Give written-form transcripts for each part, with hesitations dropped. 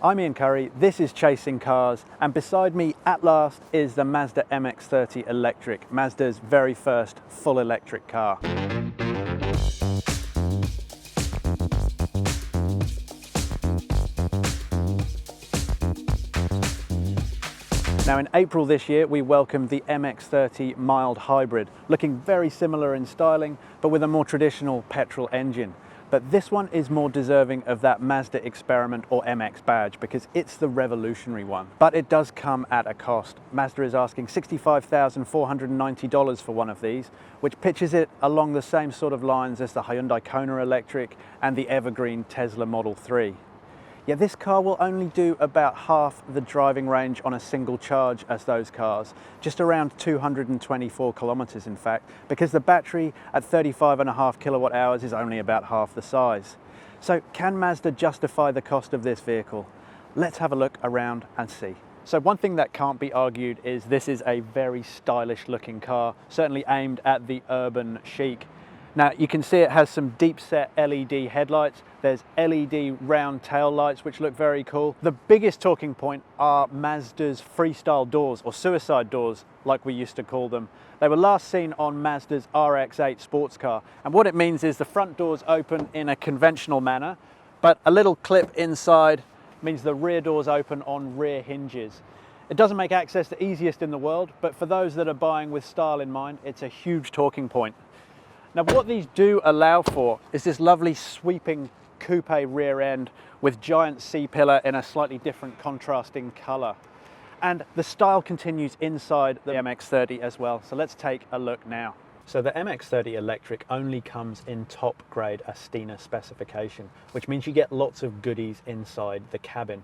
I'm Iain Curry, this is Chasing Cars, and beside me at last is the Mazda MX-30 Electric, Mazda's very first full electric car. Now in April this year we welcomed the MX-30 mild hybrid, looking very similar in styling but with a more traditional petrol engine. But this one is more deserving of that Mazda Experiment or MX badge because it's the revolutionary one. But it does come at a cost. Mazda is asking $65,490 for one of these, which pitches it along the same sort of lines as the Hyundai Kona Electric and the evergreen Tesla Model 3. Yet this car will only do about half the driving range on a single charge as those cars, just around 224 kilometers in fact, because the battery at 35.5 kilowatt hours is only about half the size. So can Mazda justify the cost of this vehicle? Let's have a look around and see. So one thing that can't be argued is this is a very stylish looking car, certainly aimed at the urban chic. Now you can see it has some deep set LED headlights, there's LED round tail lights which look very cool. The biggest talking point are Mazda's freestyle doors, or suicide doors like we used to call them. They were last seen on Mazda's RX-8 sports car, and what it means is the front doors open in a conventional manner, but a little clip inside means the rear doors open on rear hinges. It doesn't make access the easiest in the world, but for those that are buying with style in mind, it's a huge talking point. Now what these do allow for is this lovely sweeping coupe rear end with giant C-pillar in a slightly different contrasting colour. And the style continues inside the MX-30 as well, so let's take a look now. So the MX-30 Electric only comes in top grade Astina specification, which means you get lots of goodies inside the cabin.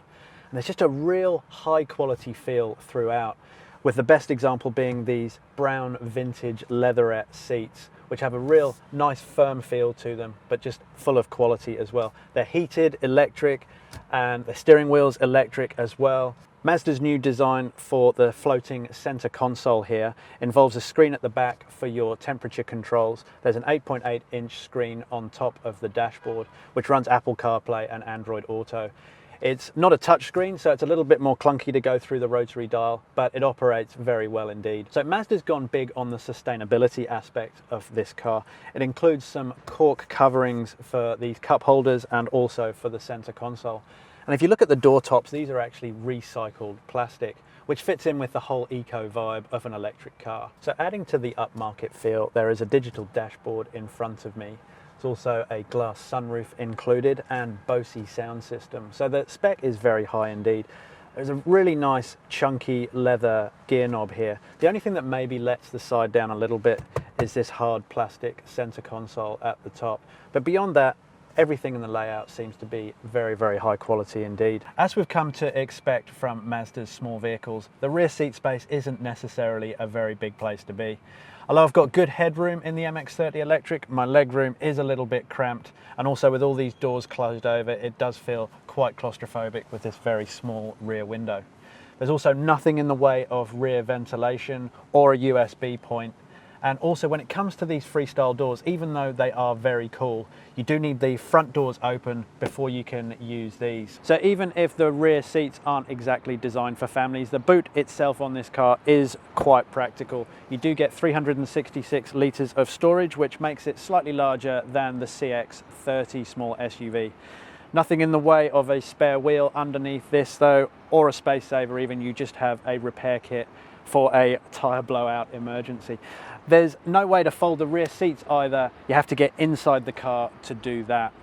And there's just a real high quality feel throughout, with the best example being these brown vintage leatherette seats, which have a real nice firm feel to them, but just full of quality as well. They're heated, electric, and the steering wheel's electric as well. Mazda's new design for the floating center console here involves a screen at the back for your temperature controls. There's an 8.8-inch screen on top of the dashboard, which runs Apple CarPlay and Android Auto. It's not a touchscreen, so it's a little bit more clunky to go through the rotary dial, but it operates very well indeed. So Mazda's gone big on the sustainability aspect of this car. It includes some cork coverings for these cup holders and also for the center console. And if you look at the door tops, these are actually recycled plastic, which fits in with the whole eco vibe of an electric car. So adding to the upmarket feel, there is a digital dashboard in front of me. There's also a glass sunroof included and Bose sound system. So the spec is very high indeed. There's a really nice chunky leather gear knob here. The only thing that maybe lets the side down a little bit is this hard plastic center console at the top. But beyond that, everything in the layout seems to be very, very high quality indeed. As we've come to expect from Mazda's small vehicles, the rear seat space isn't necessarily a very big place to be. Although I've got good headroom in the MX-30 Electric, my legroom is a little bit cramped, and also with all these doors closed over, it does feel quite claustrophobic with this very small rear window. There's also nothing in the way of rear ventilation or a USB point. And also when it comes to these freestyle doors, even though they are very cool, you do need the front doors open before you can use these. So even if the rear seats aren't exactly designed for families, the boot itself on this car is quite practical. You do get 366 litres of storage, which makes it slightly larger than the CX-30 small SUV. Nothing in the way of a spare wheel underneath this though, or a space saver even. You just have a repair kit for a tyre blowout emergency. There's no way to fold the rear seats either. You have to get inside the car to do that.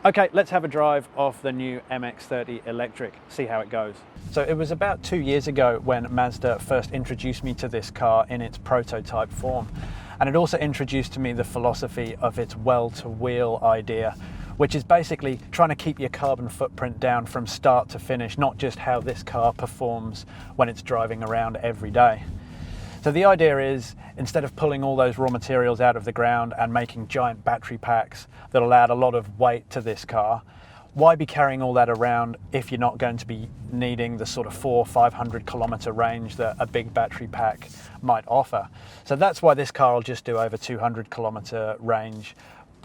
Okay, let's have a drive of the new MX-30 Electric, see how it goes. So it was about 2 years ago when Mazda first introduced me to this car in its prototype form. And it also introduced to me the philosophy of its well-to-wheel idea, which is basically trying to keep your carbon footprint down from start to finish, not just how this car performs when it's driving around every day. So the idea is, instead of pulling all those raw materials out of the ground and making giant battery packs that'll add a lot of weight to this car, why be carrying all that around if you're not going to be needing the sort of 400-500 kilometer range that a big battery pack might offer? So that's why this car will just do over 200 kilometer range.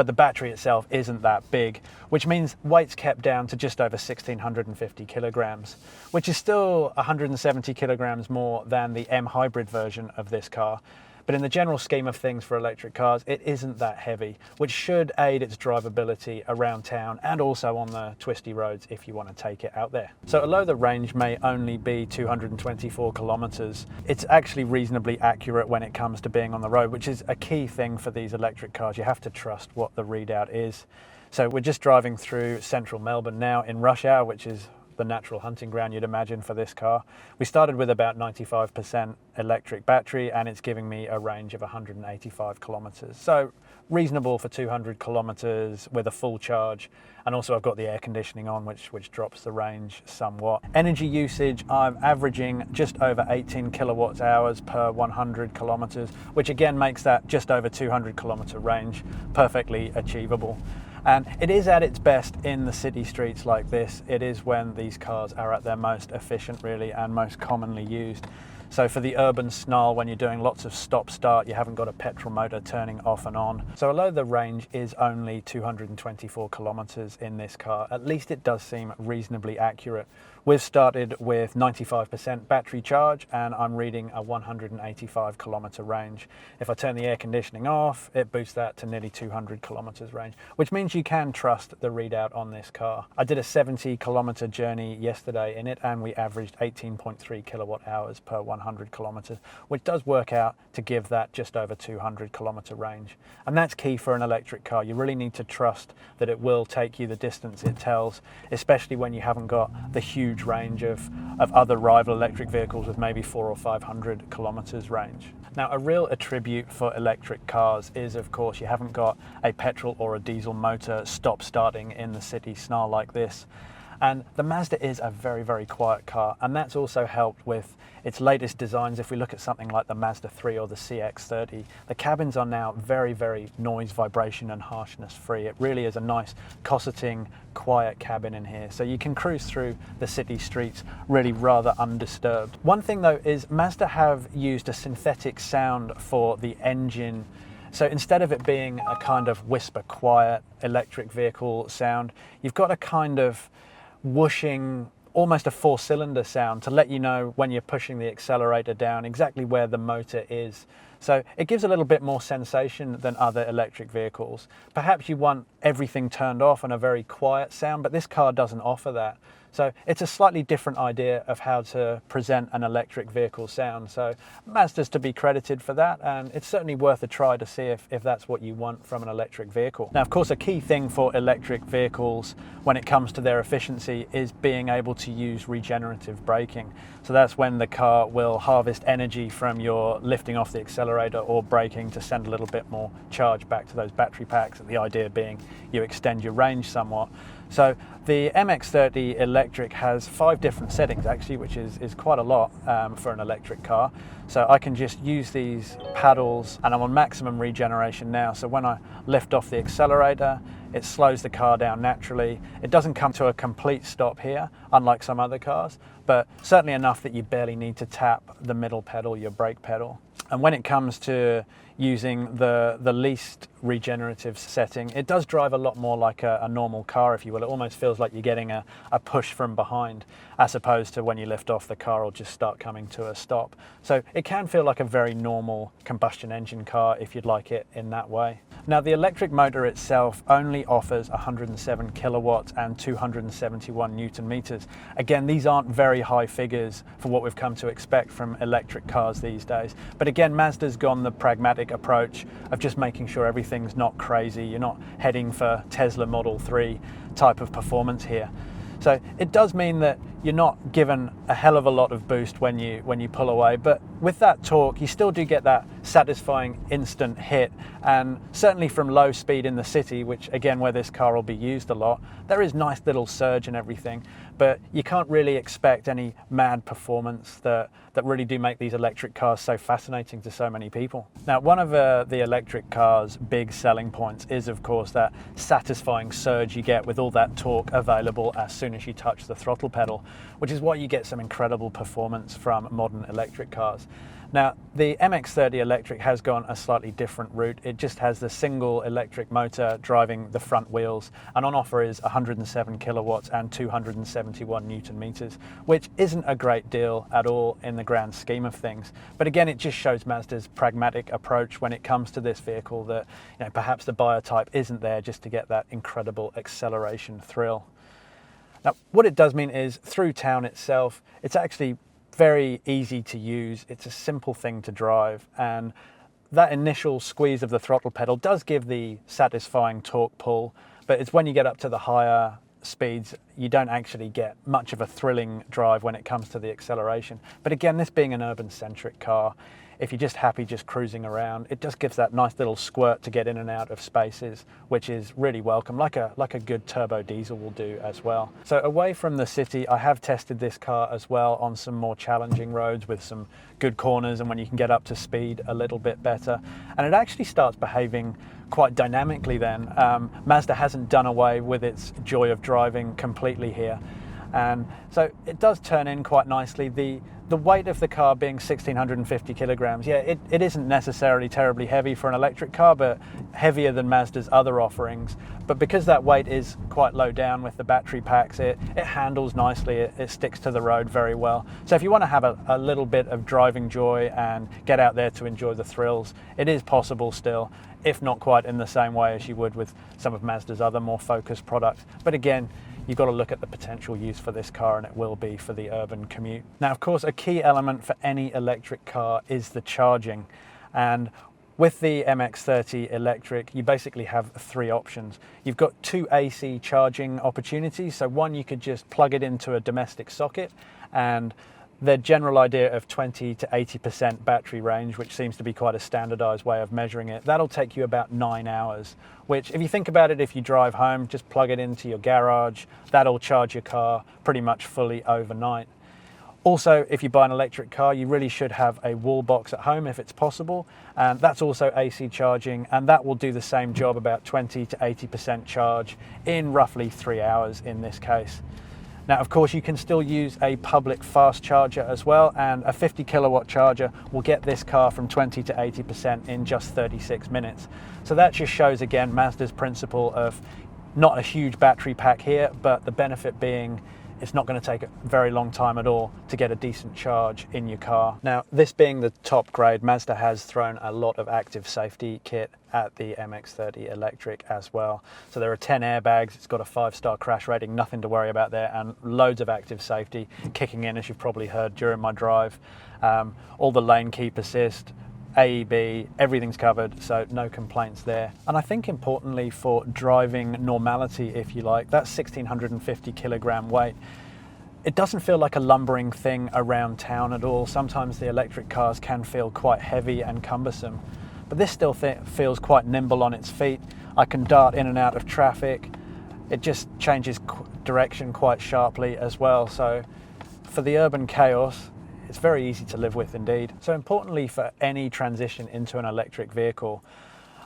but the battery itself isn't that big, which means weight's kept down to just over 1,650 kilograms, which is still 170 kilograms more than the M hybrid version of this car. But in the general scheme of things for electric cars, it isn't that heavy, which should aid its drivability around town and also on the twisty roads if you want to take it out there. So although the range may only be 224 kilometers, it's actually reasonably accurate when it comes to being on the road, which is a key thing for these electric cars. You have to trust what the readout is. So we're just driving through central Melbourne now in rush hour, which is the natural hunting ground you'd imagine for this car. We started with about 95% electric battery and it's giving me a range of 185 kilometers. So reasonable for 200 kilometers with a full charge. And also I've got the air conditioning on, which drops the range somewhat. Energy usage, I'm averaging just over 18 kilowatt hours per 100 kilometers, which again makes that just over 200 kilometer range perfectly achievable. And it is at its best in the city streets like this. It is when these cars are at their most efficient really and most commonly used. So for the urban snarl, when you're doing lots of stop-start, you haven't got a petrol motor turning off and on. So although the range is only 224 kilometers in this car, at least it does seem reasonably accurate. We've started with 95% battery charge and I'm reading a 185 kilometer range. If I turn the air conditioning off, it boosts that to nearly 200 kilometers range, which means you can trust the readout on this car. I did a 70 kilometer journey yesterday in it and we averaged 18.3 kilowatt hours per 100 kilometers, which does work out to give that just over 200 kilometer range. And that's key for an electric car. You really need to trust that it will take you the distance it tells, especially when you haven't got the huge range of other rival electric vehicles with maybe 400 or 500 kilometers range. Now, a real attribute for electric cars is, of course, you haven't got a petrol or a diesel motor stop starting in the city snarl like this. And the Mazda is a very, very quiet car, and that's also helped with its latest designs. If we look at something like the Mazda 3 or the CX-30, the cabins are now very, very noise, vibration and harshness free. It really is a nice, cosseting, quiet cabin in here. So you can cruise through the city streets really rather undisturbed. One thing though is Mazda have used a synthetic sound for the engine. So instead of it being a kind of whisper quiet electric vehicle sound, you've got a kind of whooshing, almost a four-cylinder sound to let you know when you're pushing the accelerator down exactly where the motor is. So it gives a little bit more sensation than other electric vehicles. Perhaps you want everything turned off and a very quiet sound, but this car doesn't offer that. So it's a slightly different idea of how to present an electric vehicle sound. So Mazda's to be credited for that, and it's certainly worth a try to see if that's what you want from an electric vehicle. Now, of course, a key thing for electric vehicles when it comes to their efficiency is being able to use regenerative braking. So that's when the car will harvest energy from your lifting off the accelerator or braking to send a little bit more charge back to those battery packs. The idea being you extend your range somewhat. So the MX-30 Electric has 5 different settings actually, which is quite a lot for an electric car. So I can just use these paddles and I'm on maximum regeneration now. So when I lift off the accelerator, it slows the car down naturally. It doesn't come to a complete stop here, unlike some other cars, but certainly enough that you barely need to tap the middle pedal, your brake pedal. And when it comes to using the least regenerative setting, it does drive a lot more like a normal car, if you will. It almost feels like you're getting a push from behind, as opposed to when you lift off the car or just start coming to a stop. So it can feel like a very normal combustion engine car if you'd like it in that way. Now, the electric motor itself only offers 107 kilowatts and 271 Newton meters. Again, these aren't very high figures for what we've come to expect from electric cars these days. But again, Mazda's gone the pragmatic approach of just making sure everything's not crazy. You're not heading for Tesla Model 3 type of performance here. So it does mean that you're not given a hell of a lot of boost when you pull away, but with that torque you still do get that satisfying instant hit. And certainly from low speed in the city, which again where this car will be used a lot, there is nice little surge and everything, but you can't really expect any mad performance that really do make these electric cars so fascinating to so many people. Now, one of the electric cars' big selling points is of course that satisfying surge you get with all that torque available as soon as you touch the throttle pedal, which is why you get some incredible performance from modern electric cars. Now, the MX-30 Electric has gone a slightly different route. It just has the single electric motor driving the front wheels, and on offer is 107 kilowatts and 271 Newton meters, which isn't a great deal at all in the grand scheme of things. But again, it just shows Mazda's pragmatic approach when it comes to this vehicle, that perhaps the buyer type isn't there just to get that incredible acceleration thrill. Now, what it does mean is, through town itself, it's actually very easy to use. It's a simple thing to drive, and that initial squeeze of the throttle pedal does give the satisfying torque pull, but it's when you get up to the higher speeds you don't actually get much of a thrilling drive when it comes to the acceleration. But again, this being an urban centric car, if you're just happy just cruising around, it just gives that nice little squirt to get in and out of spaces, which is really welcome, like a good turbo diesel will do as well. So away from the city, I have tested this car as well on some more challenging roads with some good corners and when you can get up to speed a little bit better. And it actually starts behaving quite dynamically then. Mazda hasn't done away with its joy of driving completely here. And so it does turn in quite nicely. The weight of the car being 1,650 kilograms, yeah, it isn't necessarily terribly heavy for an electric car, but heavier than Mazda's other offerings. But because that weight is quite low down with the battery packs, it handles nicely, it sticks to the road very well. So if you want to have a little bit of driving joy and get out there to enjoy the thrills, it is possible still, if not quite in the same way as you would with some of Mazda's other more focused products. But again, you've got to look at the potential use for this car, and it will be for the urban commute. Now, of course, a key element for any electric car is the charging. And with the MX-30 Electric, you basically have three options. You've got two AC charging opportunities. So one, you could just plug it into a domestic socket, and the general idea of 20 to 80% battery range, which seems to be quite a standardized way of measuring it, that'll take you about 9 hours, which if you think about it, if you drive home, just plug it into your garage, that'll charge your car pretty much fully overnight. Also, if you buy an electric car, you really should have a wall box at home if it's possible, and that's also AC charging, and that will do the same job, about 20 to 80% charge in roughly 3 hours in this case. Now, of course, you can still use a public fast charger as well, and a 50 kilowatt charger will get this car from 20 to 80% in just 36 minutes. So that just shows again Mazda's principle of not a huge battery pack here, but the benefit being it's not going to take a very long time at all to get a decent charge in your car. Now, this being the top grade, Mazda has thrown a lot of active safety kit at the MX-30 Electric as well. So there are 10 airbags, it's got a 5-star crash rating, nothing to worry about there, and loads of active safety kicking in, as you've probably heard during my drive. All the lane keep assist, AEB, everything's covered, so no complaints there. And I think importantly for driving normality, if you like, that 1,650 kilogram weight, it doesn't feel like a lumbering thing around town at all. Sometimes the electric cars can feel quite heavy and cumbersome, but this still feels quite nimble on its feet. I can dart in and out of traffic. It just changes direction quite sharply as well. So for the urban chaos, it's very easy to live with indeed. So importantly for any transition into an electric vehicle,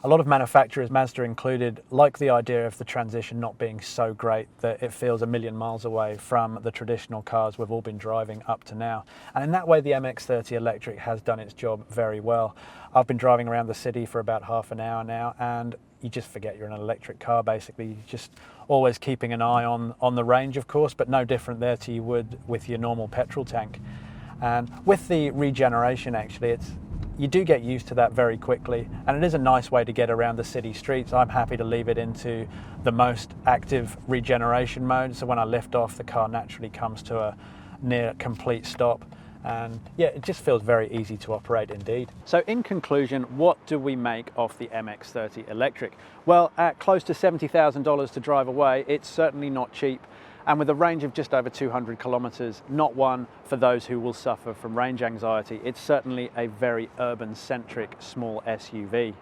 a lot of manufacturers, Mazda included, like the idea of the transition not being so great that it feels a million miles away from the traditional cars we've all been driving up to now. And in that way, the MX-30 Electric has done its job very well. I've been driving around the city for about half an hour now, and you just forget you're in an electric car basically. You're just always keeping an eye on the range, of course, but no different there to you would with your normal petrol tank. And with the regeneration, actually, you do get used to that very quickly, and it is a nice way to get around the city streets. I'm happy to leave it into the most active regeneration mode, so when I lift off, the car naturally comes to a near complete stop. And yeah, it just feels very easy to operate indeed. So in conclusion, what do we make of the MX-30 Electric? Well, at close to $70,000 to drive away, it's certainly not cheap. And with a range of just over 200 kilometers, not one for those who will suffer from range anxiety. It's certainly a very urban-centric small SUV.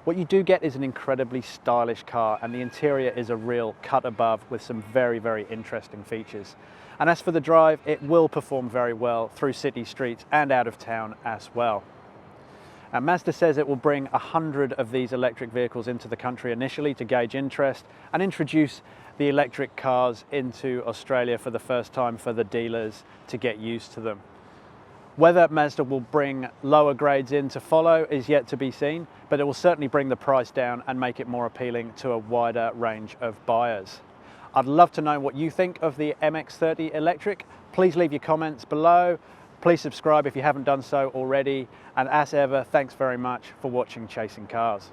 What you do get is an incredibly stylish car, and the interior is a real cut above with some very, very interesting features. And as for the drive, it will perform very well through city streets and out of town as well. And Mazda says it will bring 100 of these electric vehicles into the country initially to gauge interest and introduce the electric cars into Australia for the first time for the dealers to get used to them. Whether Mazda will bring lower grades in to follow is yet to be seen, but it will certainly bring the price down and make it more appealing to a wider range of buyers. I'd love to know what you think of the MX-30 Electric. Please leave your comments below. Please subscribe if you haven't done so already. And as ever, thanks very much for watching Chasing Cars.